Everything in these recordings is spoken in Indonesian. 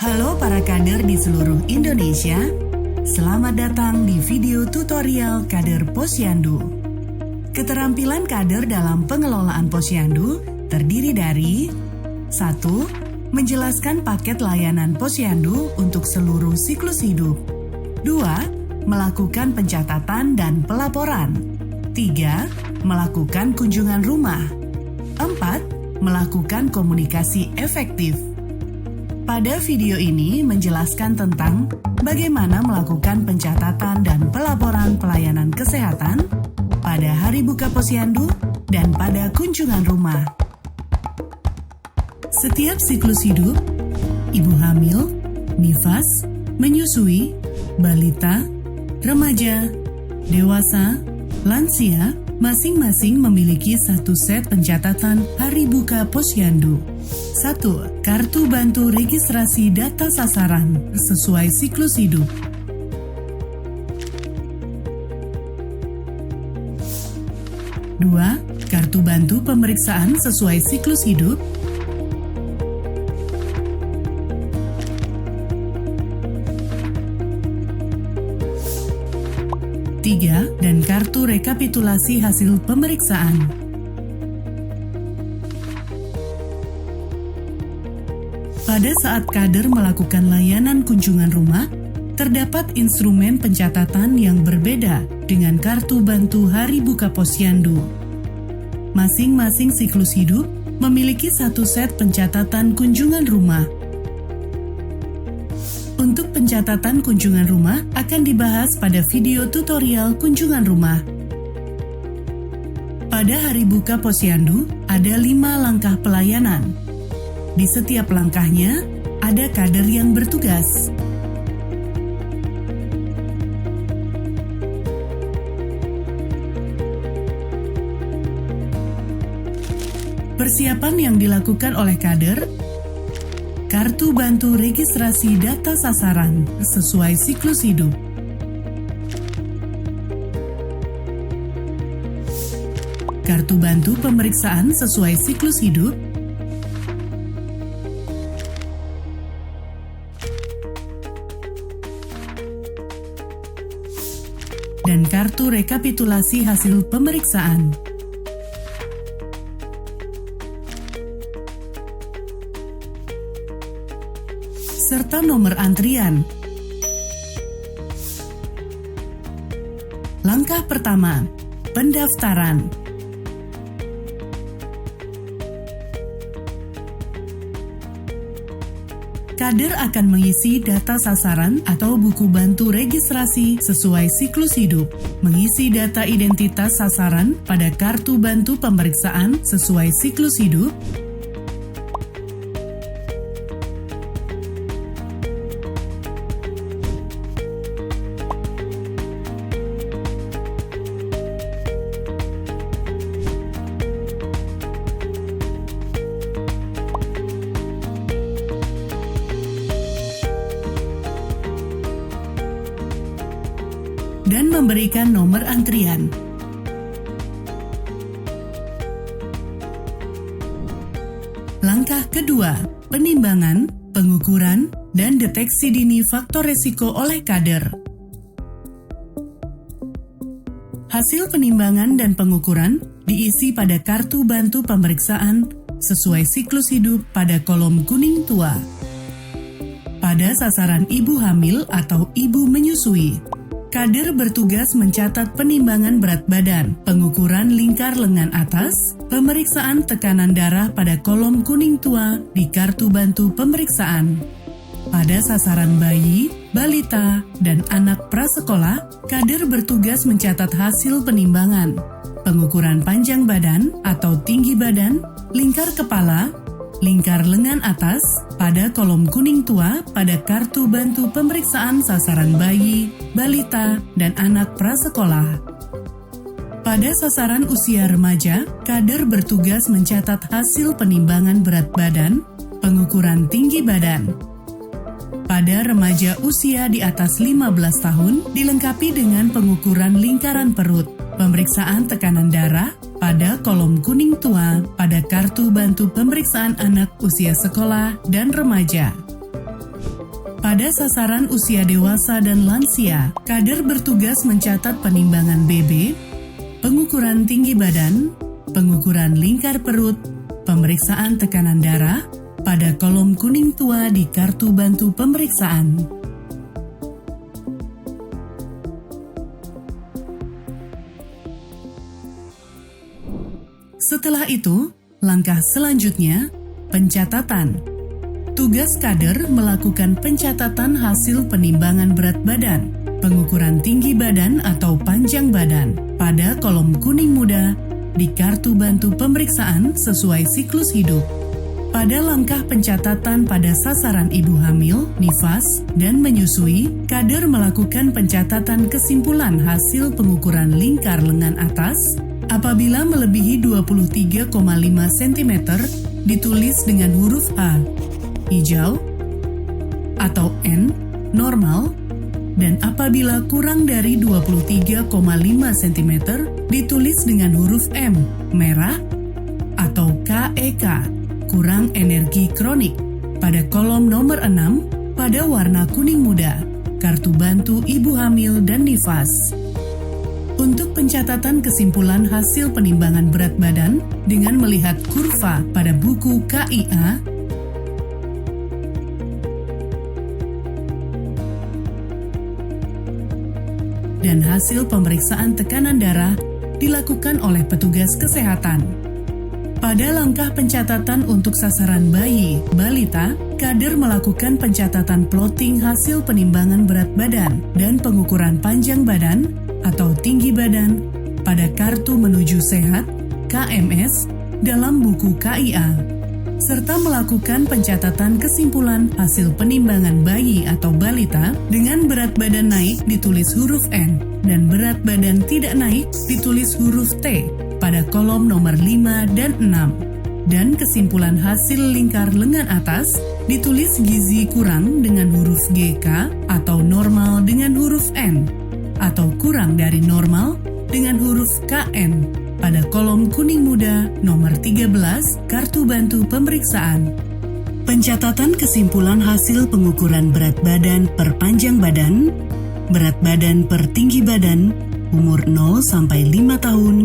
Halo para kader di seluruh Indonesia, selamat datang di video tutorial Kader Posyandu. Keterampilan kader dalam pengelolaan Posyandu terdiri dari 1. Menjelaskan paket layanan Posyandu untuk seluruh siklus hidup. 2. Melakukan pencatatan dan pelaporan. 3. Melakukan kunjungan rumah. 4. Melakukan komunikasi efektif. Pada video ini menjelaskan tentang bagaimana melakukan pencatatan dan pelaporan pelayanan kesehatan pada hari buka Posyandu dan pada kunjungan rumah. Setiap siklus hidup, ibu hamil, nifas, menyusui, balita, remaja, dewasa, lansia, masing-masing memiliki satu set pencatatan hari buka Posyandu. 1. Kartu bantu registrasi data sasaran sesuai siklus hidup. 2. Kartu bantu pemeriksaan sesuai siklus hidup. 3. Dan kartu rekapitulasi hasil pemeriksaan. Pada saat kader melakukan layanan kunjungan rumah, terdapat instrumen pencatatan yang berbeda dengan kartu bantu hari buka Posyandu. Masing-masing siklus hidup memiliki satu set pencatatan kunjungan rumah. Untuk pencatatan kunjungan rumah akan dibahas pada video tutorial kunjungan rumah. Pada hari buka Posyandu, ada 5 langkah pelayanan. Di setiap langkahnya, ada kader yang bertugas. Persiapan yang dilakukan oleh kader: kartu bantu registrasi data sasaran sesuai siklus hidup. Kartu bantu pemeriksaan sesuai siklus hidup. Dan kartu rekapitulasi hasil pemeriksaan. Serta nomor antrian. Langkah pertama, pendaftaran. Kader akan mengisi data sasaran atau buku bantu registrasi sesuai siklus hidup, mengisi data identitas sasaran pada kartu bantu pemeriksaan sesuai siklus hidup, dan memberikan nomor antrian. Langkah kedua, penimbangan, pengukuran, dan deteksi dini faktor resiko oleh kader. Hasil penimbangan dan pengukuran diisi pada kartu bantu pemeriksaan sesuai siklus hidup pada kolom kuning tua. Pada sasaran ibu hamil atau ibu menyusui, kader bertugas mencatat penimbangan berat badan, pengukuran lingkar lengan atas, pemeriksaan tekanan darah pada kolom kuning tua di kartu bantu pemeriksaan. Pada sasaran bayi, balita, dan anak prasekolah, kader bertugas mencatat hasil penimbangan, pengukuran panjang badan atau tinggi badan, lingkar kepala, lingkar lengan atas pada kolom kuning tua pada kartu bantu pemeriksaan sasaran bayi, balita, dan anak prasekolah. Pada sasaran usia remaja, kader bertugas mencatat hasil penimbangan berat badan, pengukuran tinggi badan. Pada remaja usia di atas 15 tahun, dilengkapi dengan pengukuran lingkaran perut, pemeriksaan tekanan darah, pada kolom kuning tua pada kartu bantu pemeriksaan anak usia sekolah dan remaja. Pada sasaran usia dewasa dan lansia, kader bertugas mencatat penimbangan BB, pengukuran tinggi badan, pengukuran lingkar perut, pemeriksaan tekanan darah pada kolom kuning tua di kartu bantu pemeriksaan. Setelah itu, langkah selanjutnya, pencatatan. Tugas kader melakukan pencatatan hasil penimbangan berat badan, pengukuran tinggi badan atau panjang badan pada kolom kuning muda di kartu bantu pemeriksaan sesuai siklus hidup. Pada langkah pencatatan pada sasaran ibu hamil, nifas, dan menyusui, kader melakukan pencatatan kesimpulan hasil pengukuran lingkar lengan atas. Apabila melebihi 23,5 cm, ditulis dengan huruf H, hijau, atau N, normal, dan apabila kurang dari 23,5 cm, ditulis dengan huruf M, merah, atau KEK, kurang energi kronik, pada kolom nomor 6, pada warna kuning muda, kartu bantu ibu hamil dan nifas. Untuk pencatatan kesimpulan hasil penimbangan berat badan dengan melihat kurva pada buku KIA, dan hasil pemeriksaan tekanan darah dilakukan oleh petugas kesehatan. Pada langkah pencatatan untuk sasaran bayi, balita, kader melakukan pencatatan plotting hasil penimbangan berat badan dan pengukuran panjang badan atau tinggi badan pada kartu menuju sehat KMS dalam buku KIA, serta melakukan pencatatan kesimpulan hasil penimbangan bayi atau balita dengan berat badan naik ditulis huruf N dan berat badan tidak naik ditulis huruf T pada kolom nomor 5 dan 6, dan kesimpulan hasil lingkar lengan atas ditulis gizi kurang dengan huruf GK atau normal dengan huruf N, atau kurang dari normal dengan huruf KN pada kolom kuning muda nomor 13 kartu bantu pemeriksaan. Pencatatan kesimpulan hasil pengukuran berat badan per panjang badan, berat badan per tinggi badan, umur 0 sampai 5 tahun,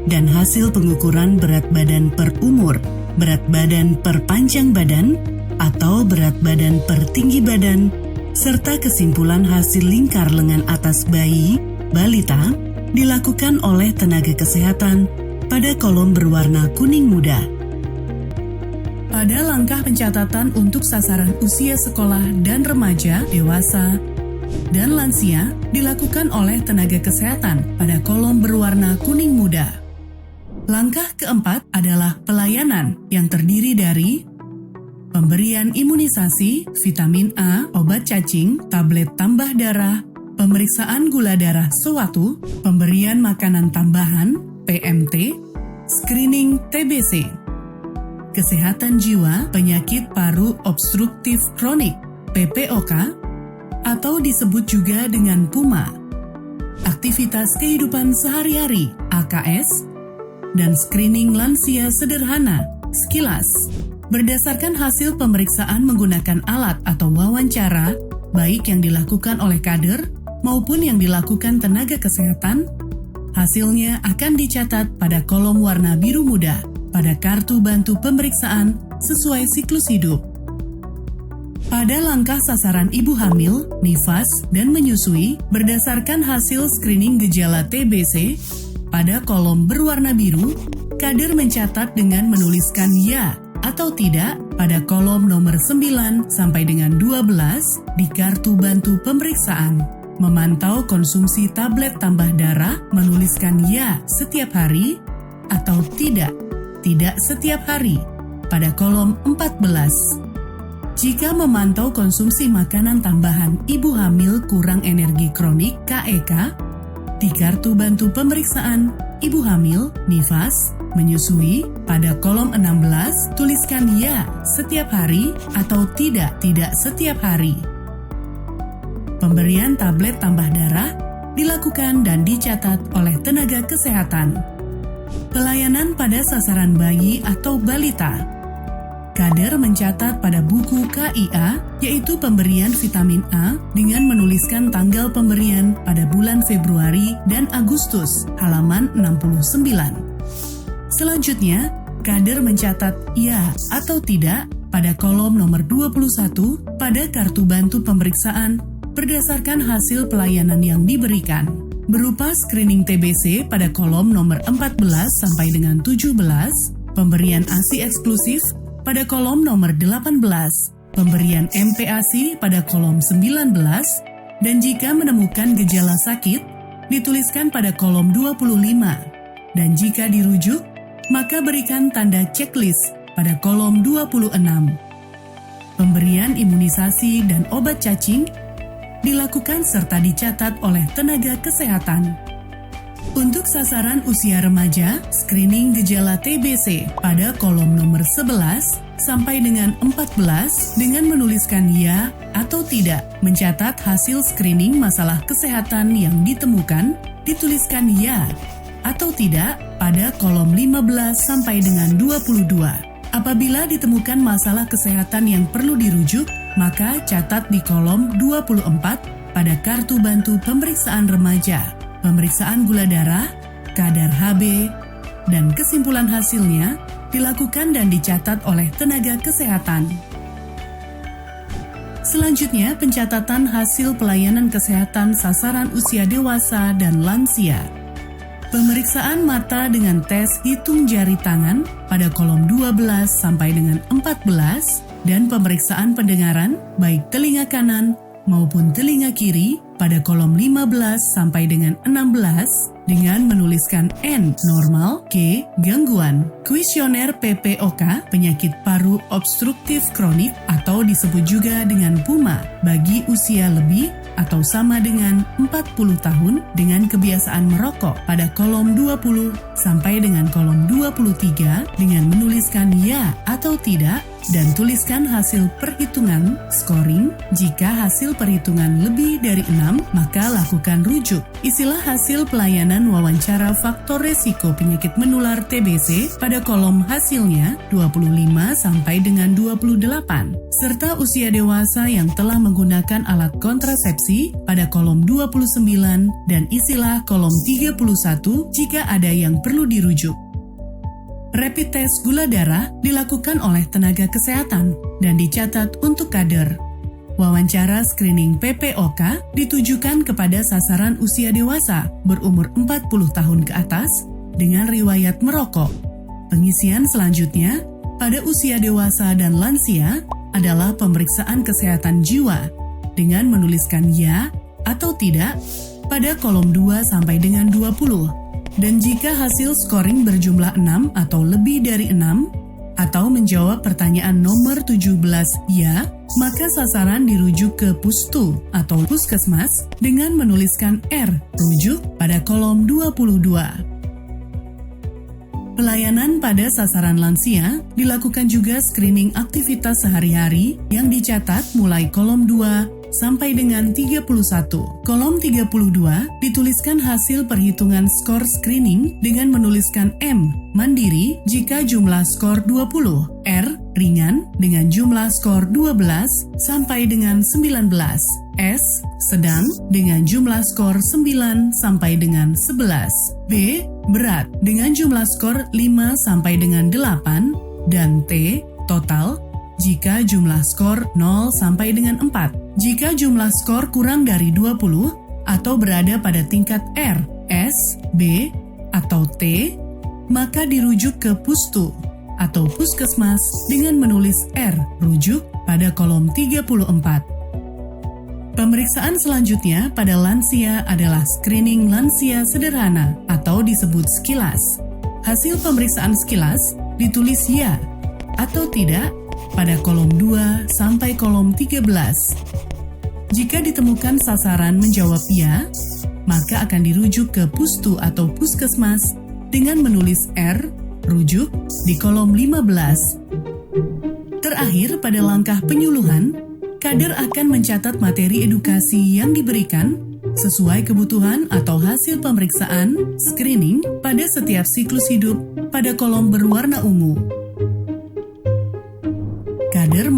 dan hasil pengukuran berat badan per umur, berat badan per panjang badan, atau berat badan per tinggi badan, serta kesimpulan hasil lingkar lengan atas bayi, balita, dilakukan oleh tenaga kesehatan pada kolom berwarna kuning muda. Pada langkah pencatatan untuk sasaran usia sekolah dan remaja, dewasa, dan lansia dilakukan oleh tenaga kesehatan pada kolom berwarna kuning muda. Langkah keempat adalah pelayanan yang terdiri dari pemberian imunisasi, vitamin A, obat cacing, tablet tambah darah, pemeriksaan gula darah sewaktu, pemberian makanan tambahan, PMT, screening TBC, kesehatan jiwa, penyakit paru obstruktif kronik, PPOK, atau disebut juga dengan PUMA, aktivitas kehidupan sehari-hari, AKS, dan screening lansia sederhana, SKILAS. Berdasarkan hasil pemeriksaan menggunakan alat atau wawancara, baik yang dilakukan oleh kader maupun yang dilakukan tenaga kesehatan, hasilnya akan dicatat pada kolom warna biru muda pada kartu bantu pemeriksaan sesuai siklus hidup. Pada langkah sasaran ibu hamil, nifas, dan menyusui berdasarkan hasil screening gejala TBC, pada kolom berwarna biru, kader mencatat dengan menuliskan ya atau tidak pada kolom nomor 9 sampai dengan 12 di kartu bantu pemeriksaan. Memantau konsumsi tablet tambah darah, menuliskan ya setiap hari atau tidak setiap hari pada kolom 14. Jika memantau konsumsi makanan tambahan ibu hamil kurang energi kronik KEK, di kartu bantu pemeriksaan ibu hamil, nifas, menyusui, pada kolom 16 tuliskan ya setiap hari atau tidak setiap hari. Pemberian tablet tambah darah dilakukan dan dicatat oleh tenaga kesehatan. Pelayanan pada sasaran bayi atau balita. Kader mencatat pada buku KIA, yaitu pemberian vitamin A, dengan menuliskan tanggal pemberian pada bulan Februari dan Agustus, halaman 69. Selanjutnya, kader mencatat ya atau tidak pada kolom nomor 21 pada kartu bantu pemeriksaan berdasarkan hasil pelayanan yang diberikan, berupa screening TBC pada kolom nomor 14 sampai dengan 17, pemberian ASI eksklusif pada kolom nomor 18, pemberian MPASI pada kolom 19, dan jika menemukan gejala sakit, dituliskan pada kolom 25, dan jika dirujuk, maka berikan tanda checklist pada kolom 26. Pemberian imunisasi dan obat cacing dilakukan serta dicatat oleh tenaga kesehatan. Untuk sasaran usia remaja, screening gejala TBC pada kolom nomor 11 sampai dengan 14 dengan menuliskan ya atau tidak. Mencatat hasil screening masalah kesehatan yang ditemukan, dituliskan ya atau tidak pada kolom 15 sampai dengan 22. Apabila ditemukan masalah kesehatan yang perlu dirujuk, maka catat di kolom 24 pada kartu bantu pemeriksaan remaja. Pemeriksaan gula darah, kadar HB, dan kesimpulan hasilnya dilakukan dan dicatat oleh tenaga kesehatan. Selanjutnya, pencatatan hasil pelayanan kesehatan sasaran usia dewasa dan lansia. Pemeriksaan mata dengan tes hitung jari tangan pada kolom 12 sampai dengan 14 dan pemeriksaan pendengaran baik telinga kanan maupun telinga kiri pada kolom 15 sampai dengan 16 dengan menuliskan N normal, K gangguan. Kuesioner PPOK penyakit paru obstruktif kronik atau disebut juga dengan PUMA bagi usia lebih atau sama dengan 40 tahun dengan kebiasaan merokok pada kolom 20 sampai dengan kolom 23 dengan menuliskan ya atau tidak dan tuliskan hasil perhitungan scoring. Jika hasil perhitungan lebih dari 6, maka lakukan rujuk. Isilah hasil pelayanan wawancara faktor resiko penyakit menular TBC pada kolom hasilnya 25 sampai dengan 28, serta usia dewasa yang telah menggunakan alat kontrasepsi pada kolom 29 dan isilah kolom 31 jika ada yang perlu dirujuk. Rapid test gula darah dilakukan oleh tenaga kesehatan dan dicatat untuk kader. Wawancara screening PPOK ditujukan kepada sasaran usia dewasa berumur 40 tahun ke atas dengan riwayat merokok. Pengisian selanjutnya pada usia dewasa dan lansia adalah pemeriksaan kesehatan jiwa dengan menuliskan ya atau tidak pada kolom 2 sampai dengan 20. Dan jika hasil scoring berjumlah 6 atau lebih dari 6, atau menjawab pertanyaan nomor 17 ya, maka sasaran dirujuk ke Pustu atau Puskesmas dengan menuliskan R, rujuk pada kolom 22. Pelayanan pada sasaran lansia dilakukan juga screening aktivitas sehari-hari yang dicatat mulai kolom 2 sampai dengan 31. Kolom 32 dituliskan hasil perhitungan skor screening dengan menuliskan M, mandiri jika jumlah skor 20, R, ringan dengan jumlah skor 12 sampai dengan 19, S, sedang dengan jumlah skor 9 sampai dengan 11, B, berat dengan jumlah skor 5 sampai dengan 8, dan T, total jika jumlah skor 0 sampai dengan 4. Jika jumlah skor kurang dari 20 atau berada pada tingkat R, S, B, atau T, maka dirujuk ke Pustu atau Puskesmas dengan menulis R, rujuk pada kolom 34. Pemeriksaan selanjutnya pada lansia adalah screening lansia sederhana atau disebut sekilas. Hasil pemeriksaan sekilas ditulis ya atau tidak pada kolom 2 sampai kolom 13. Jika ditemukan sasaran menjawab ya, maka akan dirujuk ke Pustu atau Puskesmas dengan menulis R, rujuk di kolom 15. Terakhir, pada langkah penyuluhan, kader akan mencatat materi edukasi yang diberikan sesuai kebutuhan atau hasil pemeriksaan screening pada setiap siklus hidup pada kolom berwarna ungu.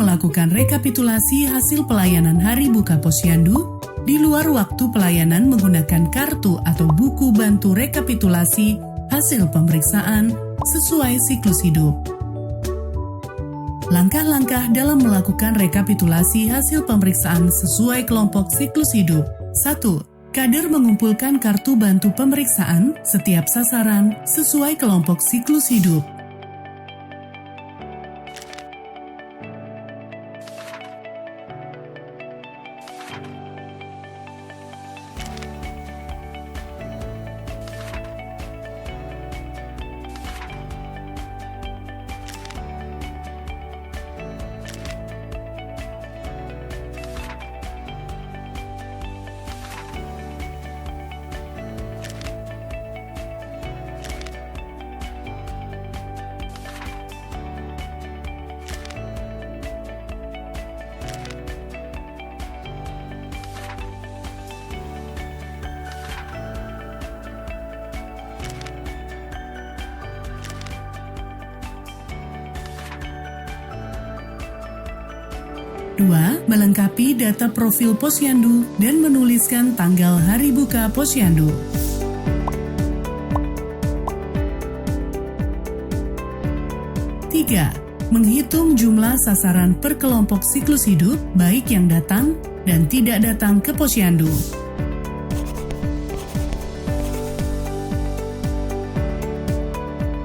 melakukan rekapitulasi hasil pelayanan Hari Buka Posyandu di luar waktu pelayanan menggunakan kartu atau buku bantu rekapitulasi hasil pemeriksaan sesuai siklus hidup. Langkah-langkah dalam melakukan rekapitulasi hasil pemeriksaan sesuai kelompok siklus hidup. 1. Kader mengumpulkan kartu bantu pemeriksaan setiap sasaran sesuai kelompok siklus hidup. Dua, melengkapi data profil Posyandu dan menuliskan tanggal Hari Buka Posyandu. Tiga, menghitung jumlah sasaran per kelompok siklus hidup, baik yang datang dan tidak datang ke Posyandu.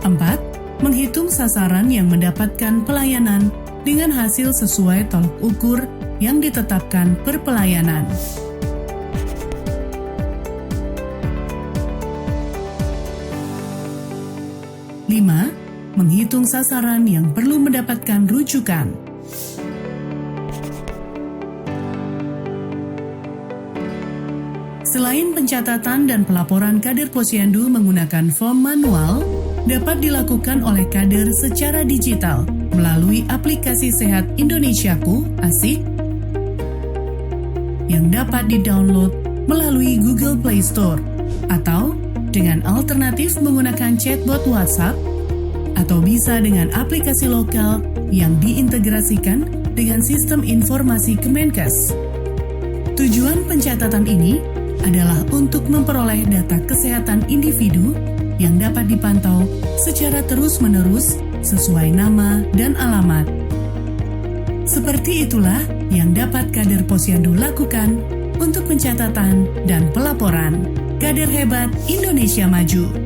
Empat, menghitung sasaran yang mendapatkan pelayanan dengan hasil sesuai tolok ukur yang ditetapkan per pelayanan. 5. Menghitung sasaran yang perlu mendapatkan rujukan. Selain pencatatan dan pelaporan kader Posyandu menggunakan form manual, dapat dilakukan oleh kader secara digital melalui aplikasi Sehat Indonesiaku (ASIK) yang dapat di-download melalui Google Play Store atau dengan alternatif menggunakan chatbot WhatsApp atau bisa dengan aplikasi lokal yang diintegrasikan dengan sistem informasi Kemenkes. Tujuan pencatatan ini adalah untuk memperoleh data kesehatan individu yang dapat dipantau secara terus-menerus sesuai nama dan alamat. Seperti itulah yang dapat kader Posyandu lakukan untuk pencatatan dan pelaporan. Kader hebat Indonesia Maju.